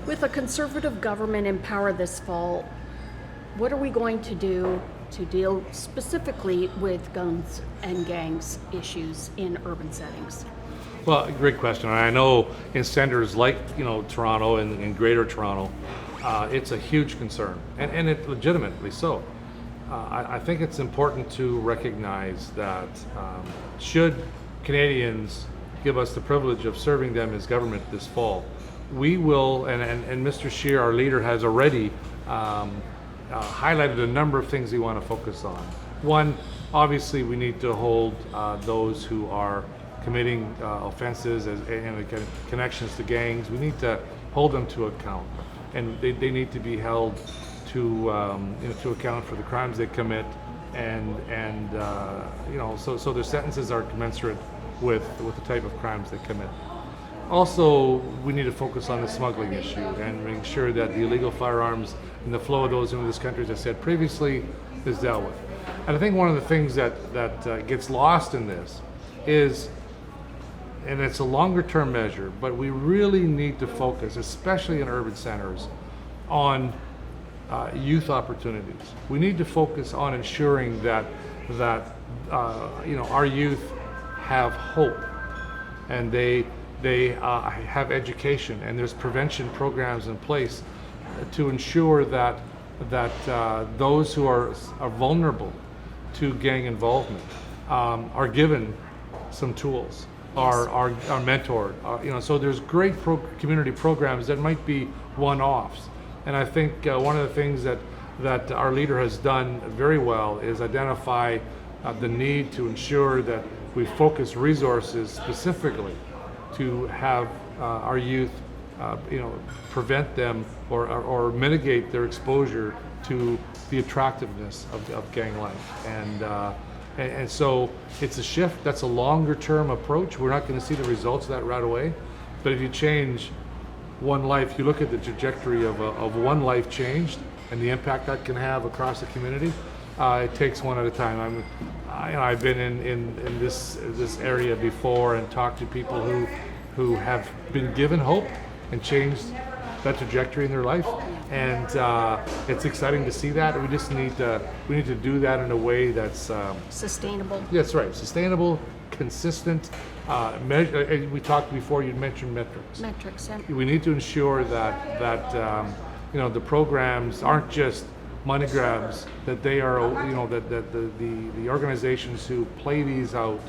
With a conservative government in power this fall, what are we going to do to deal specifically with guns and gangs issues in urban settings? Well, great question. I know in centers like Toronto and Greater Toronto, it's a huge concern, and it legitimately so. I think it's important to recognize that should Canadians give us the privilege of serving them as government this fall, we will, and Mr. Scheer, our leader, has already highlighted a number of things we want to focus on. One, obviously we need to hold those who are committing offenses and connections to gangs, we need to hold them to account. And they need to be held to account for the crimes they commit, and so their sentences are commensurate with the type of crimes they commit. Also, we need to focus on the smuggling issue and make sure that the illegal firearms and the flow of those into this country, as I said previously, is dealt with. And I think one of the things that gets lost in this is, and it's a longer term measure, but we really need to focus, especially in urban centers, on youth opportunities. We need to focus on ensuring that our youth have hope, and they have education, and there's prevention programs in place to ensure that those who are vulnerable to gang involvement are given some tools, are mentored. So there's great community programs that might be one-offs, and I think one of the things that our leader has done very well is identify the need to ensure that we focus resources specifically to have our youth, prevent them or mitigate their exposure to the attractiveness of gang life. And so it's a shift. That's a longer term approach. We're not going to see the results of that right away. But if you change one life, you look at the trajectory of one life changed and the impact that can have across the community. It takes one at a time. I've been in this area before and talked to people who have been given hope and changed that trajectory in their life, and it's exciting to see that. We just need to do that in a way that's sustainable. That's right, sustainable, consistent. We talked before. You mentioned metrics. Metrics. Yeah. We need to ensure that the programs aren't just money grabs, that they are, that the organizations who play these out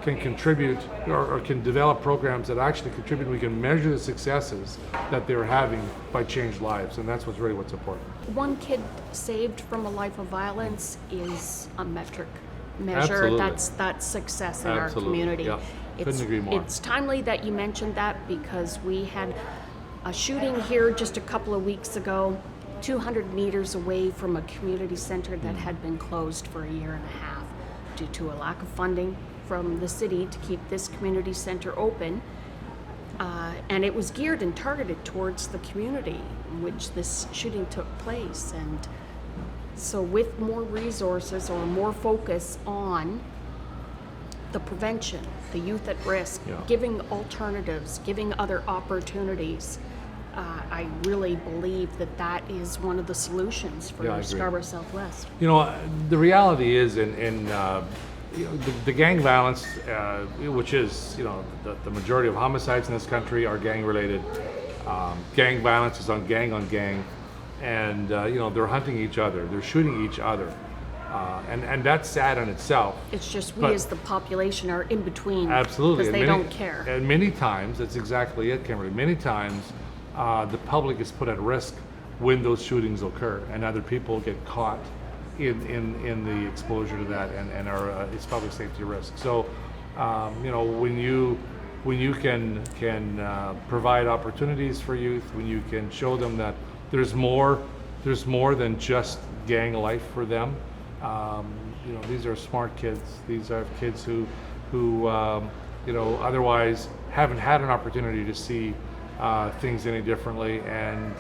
can contribute or can develop programs that actually contribute. We can measure the successes that they're having by changed lives, and that's what's important. One kid saved from a life of violence is a measure. Absolutely. That's success in Absolutely. our community. Yeah. Couldn't agree more. It's timely that you mentioned that, because we had a shooting here just a couple of weeks ago, 200 meters away from a community center that had been closed for a year and a half due to a lack of funding from the city to keep this community center open. And it was geared and targeted towards the community in which this shooting took place. And so with more resources or more focus on the prevention, the youth at risk, giving alternatives, giving other opportunities, I really believe that is one of the solutions for Scarborough Southwest. The reality is the gang violence, which is the majority of homicides in this country are gang related. Gang violence is on gang, and they're hunting each other, they're shooting each other, and that's sad in itself. It's just we as the population are in between. Absolutely, because they don't care. And many times, that's exactly it, Kimberly. Many times, the public is put at risk when those shootings occur, and other people get caught in the exposure to that, and are it's public safety risk. So, when you can provide opportunities for youth, when you can show them that there's more than just gang life for them. These are smart kids. These are kids who otherwise haven't had an opportunity to see things any differently, and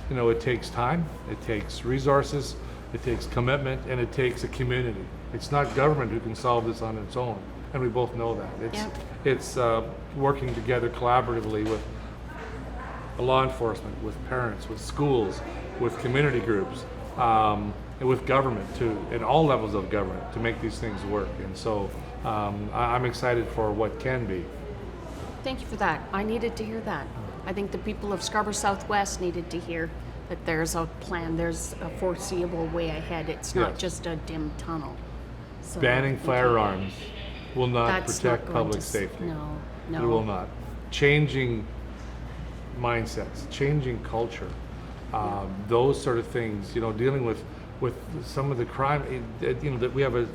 it takes time, it takes resources, it takes commitment, and it takes a community. It's not government who can solve this on its own, and we both know that. It's working together collaboratively with law enforcement, with parents, with schools, with community groups, and with government too, at all levels of government, to make these things work. And so I'm excited for what can be. Thank you for that. I needed to hear that. I think the people of Scarborough Southwest needed to hear that there's a plan, there's a foreseeable way ahead. It's not Yes. just a dim tunnel. So, Banning thank you. firearms will not That's not protect going public to safety. No. It will not. Changing mindsets, changing culture, those sort of things. Dealing with some of the crime. That we have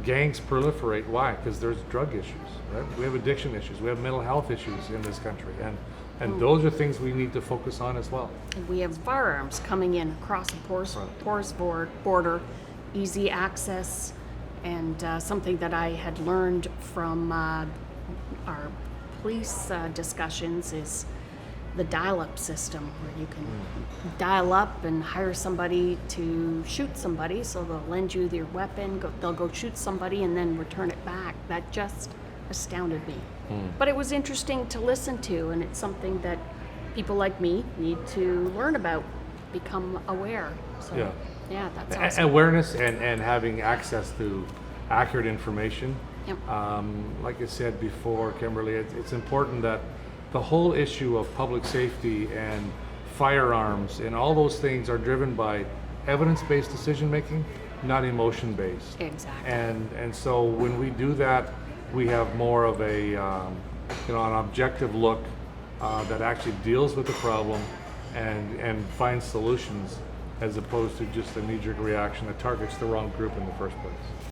gangs proliferate. Why? Because there's drug issues, right? We have addiction issues. We have mental health issues in this country, and those are things we need to focus on as well. And we have firearms coming in across a porous border, easy access, and something that I had learned from our police discussions is the dial-up system, where you can dial up and hire somebody to shoot somebody, so they'll lend you their weapon, they'll go shoot somebody and then return it back. That just astounded me. But it was interesting to listen to, and it's something that people like me need to learn about, become aware. So, yeah, that's awesome. Awareness and having access to accurate information. Yep. Like I said before, Kimberly, it's important that the whole issue of public safety and firearms and all those things are driven by evidence-based decision making, not emotion-based. Exactly. And so when we do that, we have more of a an objective look that actually deals with the problem and finds solutions, as opposed to just a knee-jerk reaction that targets the wrong group in the first place.